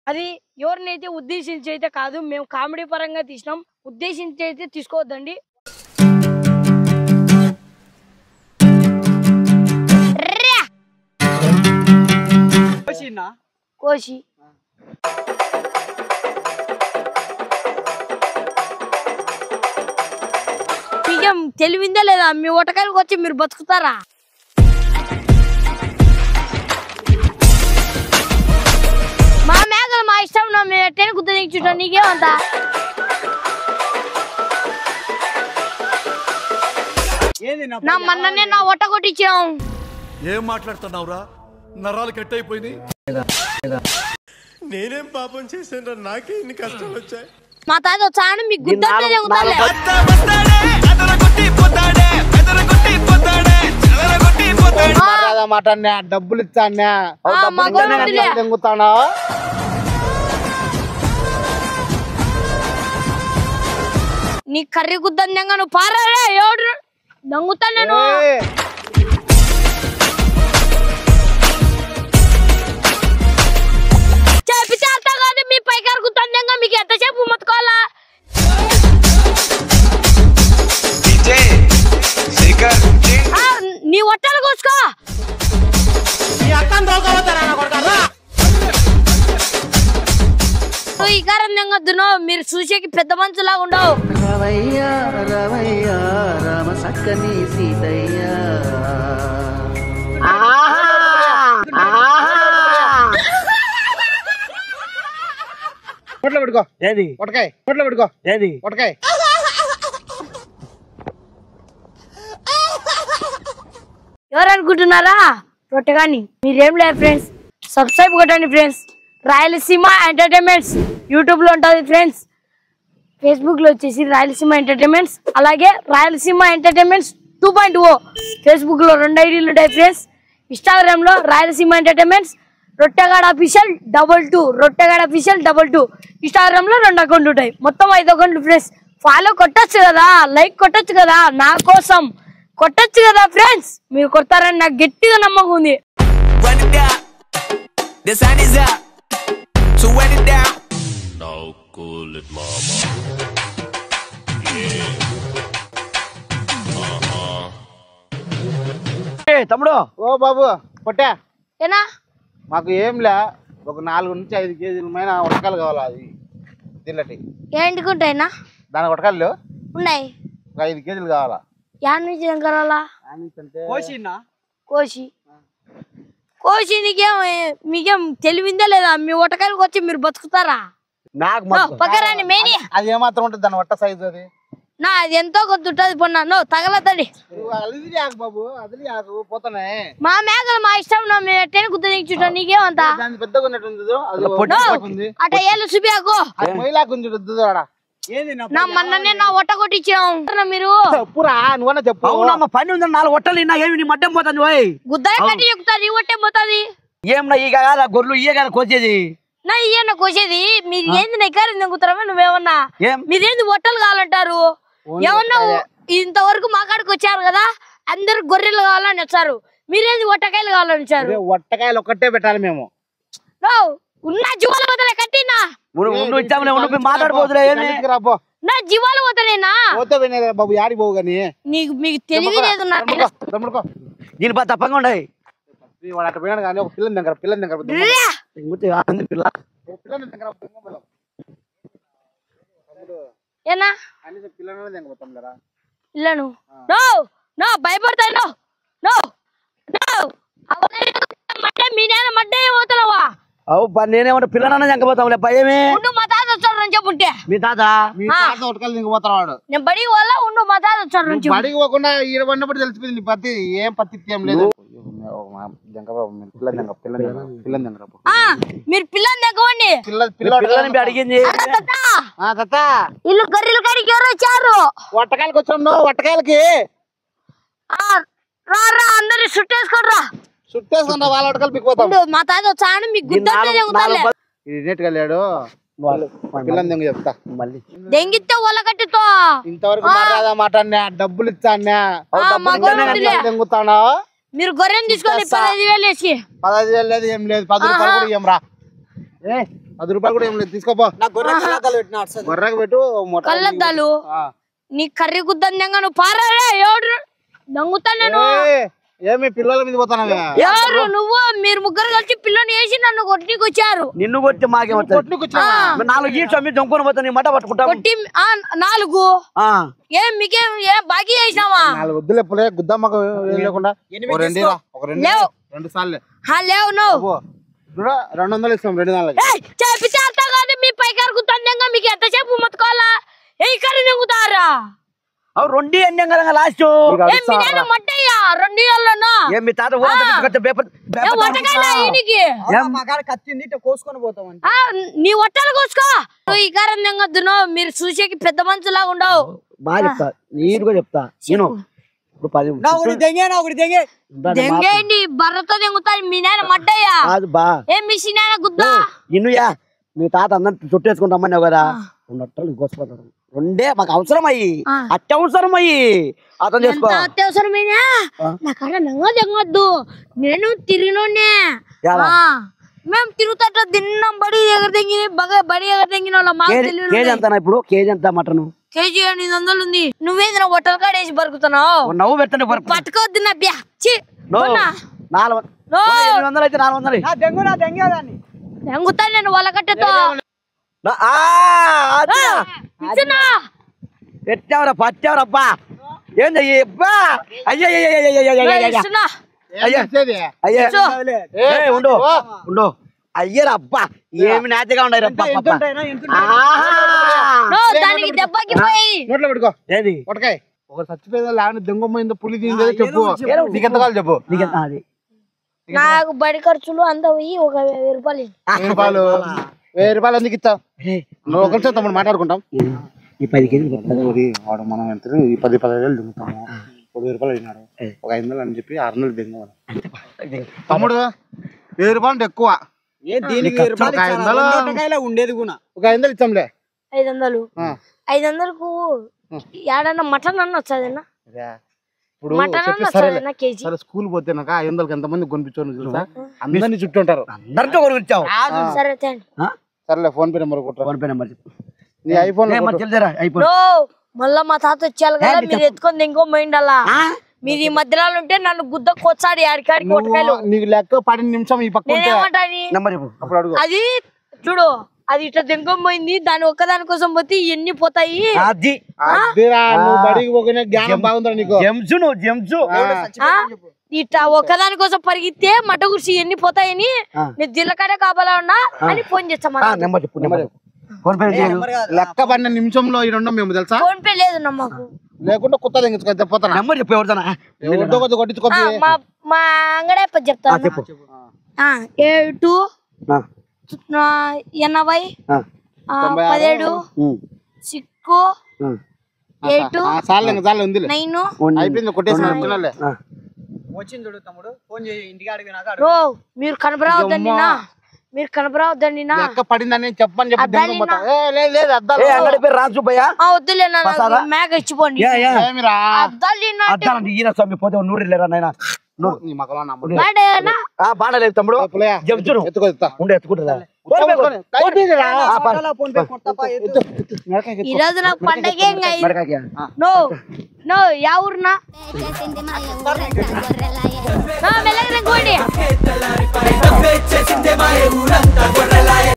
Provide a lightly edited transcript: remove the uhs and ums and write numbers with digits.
అది ఎవరినైతే ఉద్దేశించి అయితే కాదు, మేము కామెడీ పరంగా తీసినాం, ఉద్దేశించి అయితే తీసుకోవద్దండి. కోసి మీకేం తెలివిందా లేదా? మీ ఒటకాయలకు వచ్చి మీరు బతుకుతారా? మా మేకలు మా ఇష్టం, మేము ఎట్టైనా గుర్తు దించుంటాం, నీకేమంతా? నా మొన్ననే నా ఒట్ట కొట్టించాం. ఏం మాట్లాడుతున్నావురా? నరాలు కట్ అయిపోయింది. నేనేం పాపం చేశాను, నాకే ఇన్ని కష్టాలు వచ్చాయి. మా తాత వచ్చాను మీకు గుర్తుంటే డబ్బులు ఇచ్చాను నీ కర్రీ గుద్దంగా నువ్వు పారారే ఎవడు దంగుతా నేను. చెప్పితే అర్థం కాదు, మీ పైకారు గుద్దంగా మీకు ఎంతసేపు మొత్తుకోవాలా? నీ ఒట్టాలు కోసుకో. ఈ కారణంగా దునో మీరు చూసేకి పెద్ద మనుషులాగా ఉండవు. రామ సక్కని సీతయ్య పొట్లో పెట్టుకో. ఏది పొట్టకాయ? పొట్లో పెట్టుకో. ఏది పొట్టకాయ? ఎవరు అనుకుంటున్నారా? రొట్టెగాని మీరేం లేదు ఫ్రెండ్స్, సబ్స్క్రైబ్ కొట్టండి ఫ్రెండ్స్. రాయలసీమ ఎంటర్టైన్మెంట్స్ యూట్యూబ్ లో ఉంటుంది ఫ్రెండ్స్, ఫేస్బుక్ లో వచ్చేసి రాయలసీమ ఎంటర్టైన్మెంట్స్, అలాగే రాయలసీమ ఎంటర్టైన్మెంట్స్ 2.0 ఫేస్బుక్ లో 2 ఐడీలు ఉంటాయి ఫ్రెండ్స్. ఇన్స్టాగ్రామ్ లో Rayalaseema entertainments, Rottegada official 22, Rottegada official 22. Instagram లో 2 అకౌంట్లు ఉంటాయి, మొత్తం 5 అకౌంట్లు ఫ్రెండ్స్. ఫాలో కొట్టచ్చు కదా, లైక్ కొట్టచ్చు కదా, నా కోసం కొట్టచ్చు కదా ఫ్రెండ్స్. మీరు కొడతారని నాకు గట్టిగా నమ్మకం ఉంది. తమ్ముడు, ఓ బాబు పొట్టా, ఏనా మాకు ఏంలే ఒక 4 నుంచి 5 కేజీల మైన ఉడకాలు కావాలి. అది తిల్లటి ఏంటికుంటాయినా దాని ఉడకాలు ఉన్నాయి, ఒక 5 కేజీలు కావాలా. యాడ్ నుంచి ఏం కావాలా? కోసి కోసి మీకేం తెలివిందా లేదా? మీ ఒటకాయలకు వచ్చి మీరు బతుకుతారా? పక్కరాని మేని అది ఏమాత్రం ఉంటుంది దాని వట్ట సైజు? అది నా అది ఎంతో కొద్ది ఉంటుంది పొన్నా, నువ్వు తగలతడి బాబు. అది పోతానే మా మేకలు మా ఇష్టం, మేము ఎట్టైనా గుర్తు దించుంటాం, నీకేమంతా? పెద్దగా ఉన్నట్టుంది అట ఏళ్ళు చూపియాకు. నా మొన్ననే నా ఒట్ట కొట్టించాం. మీరు నువ్వన్నా చెప్పు. పని ఉంది, 4 ఒట్టలు ఏమి నీ మడ్డం పోతాను. గుద్దలు కట్టి చెప్తారు, ఈ ఒట్టే పోతుంది. ఏమన్నా ఈ కదా గొర్రెలు ఇయ్య కదా కోసేది? నా ఇయ్యన్న కోసేది మీరు ఏంది నెక్కారు దిగుతారా? నువ్వేమన్నా మీరేంది ఒట్టలు కావాలంటారు? ఏమన్నా ఇంతవరకు మా కాడికి వచ్చారు కదా, అందరు గొర్రెలు కావాలని వచ్చారు, మీరేంది ఒట్టకాయలు కావాలని వచ్చారు? ఒట్టకాయలు ఒక్కటే పెట్టాలి మేము. ఉన్న జీవాలు వదలే కట్టినా మాట్లాడబోతులే నా జీవాలు వదలేనా బాబు. యాడి పోవు గానీ నీకు మీకు తెలియలేదు. దీని బాగా తప్పగా ఉండయి. వాడు అట్ట పోయినాడు కానీ ఒక పిల్లని దగ్గర పిల్ల ఏనా పిల్లను భయపడతాను. మీ నాన్న మడ్డే పోతున్నావా? నేనేమంటే పిల్లనన్నా చంకపోతాంలే భయమే. మా తాత వచ్చాడు అని చెప్పుంటే. మీ తాత పోతాడు. నేను బడికి వల్ల ఉండు, మా తాత వచ్చాడు నుంచి. బడికి పోకుండా ఈడ పడినప్పుడు తెలిసిపోయింది పత్తి. ఏం పత్తి ఏం లేదు. మీరు పిల్లని దగ్గవండి. పిల్లని అడిగింది. ఇల్లు గొర్రెల కాడికి ఎవరు వచ్చారు? వట్టకాయలకి వచ్చాం. వట్టకాయలకి రా అందరు చుట్టేసుకోండి. చుట్టేసుకున్నా వాళ్ళ వట్టకాయలు పిక్కిపోతాం. మా తాత వచ్చాడు మీకు వెళ్ళాడు. పిల్లని దెంగ చెప్తా మళ్ళీ. దెంగితే వాళ్ళ కట్టితో ఇంతవరకు మాట డబ్బులు ఇచ్చానా దెంగుతానా? మీరు గొర్రెని తీసుకోండి 15,000 వేసి. 15,000 లేదు, ఏం లేదు. 10 రూపాయలు కూడా ఏం రా. రూపాయలు కూడా ఏం లేదు, తీసుకోపో. గొర్రెకు పెట్టు కళ్ళద్దాలు నీ కర్రీ గుద్దంగా నువ్వు పారారే ఎవడు దంగుతా నేను. ఏమి పిల్లల మీద పోతానవే? ఎవరు నువ్వు? మీరు ముగ్గురు కలిసి పిల్లని వేసి నన్ను కొట్టికి వచ్చారు. నిన్ను కొట్టి మాకేమవుతుంది? 4 ఈడ్చి జంకుని పోతా నీ మట పట్టుకుంటా. కొట్టి 4 ఏం మీకేం ఏం బాకీ చేసినావా? 4 వద్దులే పులే గుద్దమ్మకు లేకుండా రెండు సార్లు లేవు నువ్వు 200 ఇస్తాం 2 నాలుగు. చెప్పితే అర్థం కాదు. మీ పైకారు గుద్దంగా మీకు ఎంతసేపు మొత్తుకోవాలా? ఏ కర్రీ నెంగుతారా? 2 అన్యం కదా లాస్ట్. మట్టయ్యా 2 ఏళ్ళనా మీ తాత నీ ఒట్టలు కోసుకో. ఈ కారం తెంగొద్దును. మీరు చూసేకి పెద్ద మనుషులాగా ఉండవు. బాగా చెప్తా, నీరుగా చెప్తా. నేను ఇప్పుడు 10 దెంగేయండి బర్రతో దెంగుతాయి. మీ నాయన మడ్డయ్యా ఏం మీ నాయన గుద్దా ఇన్నుయా. మీ తాత అందరిని చుట్టేసుకుంటామన్నావు కదా, 2 అట్టలు కోసిపోతాడు. 2 మాకు అవసరం అయ్యి, అత్యవసరం అయ్యి. అతను చేసుకో. అత్యవసరమేనా? నాకాడ నంగా తెంగొద్దు. నేను తిరిగినోనే. మేము తిరుగుతా తిన్నాం. బడి ఎగర తెంగి బడి ఎగర తెంగిన వాళ్ళ మాకు తెలియదు. కేజీ ఎంత ఇప్పుడు? కేజీ ఎంత మటన్? కేజీ 800 ఉంది. నువ్వేంది నా హోటల్ కాడ వేసి బరుకుతున్నావు? నవ్వు పెట్టండి పట్టుకోవద్దు నా బ్యా. 400 అయితే 400 దెంగుతా నేను వాళ్ళ కట్టెతో. పెట్టావరా పట్టావరబ్బా. ఏంది అబ్బా? ఉండు ఉండు. అయ్యరబ్బా ఏమి నాతిగా ఉన్నాయి. దానికి దెబ్బకి పోయి నోట్లో పెట్టుకో. ఏది పట్టకాయ ఒక చచ్చిపోయేదా లేకపోతే దెంగమ్మ పులి తిందో చెప్పు. నీకెంత కావాలి చెప్పు. నాకు బడి ఖర్చులు అంత పోయి ఒక 1000 రూపాయలు. 1000 రూపాయలు ఎందుకు ఇస్తావు? నువ్వు ఒకరితో తమ్ముడు మాట్లాడుకుంటాం. ఈ 10 కేజీలు వాడు మనం ఎంత 10-15 వేలు దిగుతాము. 1000 రూపాయలు అయినాడు. ఒక 500 అని చెప్పి 600 దింగమని తమ్ముడు. 1000 రూపాయలు ఎక్కువ. ఉండేది కూడా ఒక 500 ఇచ్చాంలే. 500 500కు ఏడన్నా మటన్ అన్న వచ్చాదన్నా. ఇప్పుడు సరే స్కూల్ పోతే నాకు 500కి ఎంతమంది కొనిపించాను తెలుసా? అందరినీ చుట్టూ ఉంటారు. అందరితో కొనిపించావు. సరే సరేలే ఫోన్ పే నెంబర్ కొట్టు. ఫోన్ పే నెంబర్ చెప్పు. నీ ఐఫోన్ మళ్ళా మా తాత వచ్చాలి కదా, మీరు ఎత్తుకొని ఇంకో మైండ్ అలా. మీరు ఈ మధ్యలో ఉంటే నన్ను గుద్ద కొచ్చాడు ఆడికాడికి కొట్టకాయలు. నీకు లెక్క 10 నిమిషం ఈ పక్క అది చూడు. అది ఇట్లా దెంగపోయింది. దాని ఒక్కదాని కోసం పోతే ఎన్ని పోతాయి. ఇట్లా ఒక్కదాని కోసం పరిగితే మట్ట గురిసి ఎన్ని పోతాయని నేను జిల్లకాడే కావాలా ఉన్నా అని ఫోన్ చేస్తామా. లెక్క 12 నిమిషంలో ఈ 2 మేము తెలుసా. ఫోన్ పే లేదు నమ్మకు. లేకుండా కొత్త తెంగించుకో. నెంబర్ చెప్పు. కొట్టించుకో. మా అంగడే చెప్తా. 7 80 17 6 8 అయిపోయింది. కొట్టేసిన మీరు కనపరావద్దండి నా. మీరు కనపరావద్దండి నా. లెక్క పడిందని చెప్పని చెప్పి రాజుబయ్య వద్దులే మేక ఇచ్చిపోండి. ఈయన స్వామి పోతే 100 లేరా నాయన. బాడలేదు తమ్ముడు. ఉండే ఎత్తుకుంటుందా? ఈ రోజు నాకు పండగే. నో యా ఊరునా మెల్లగా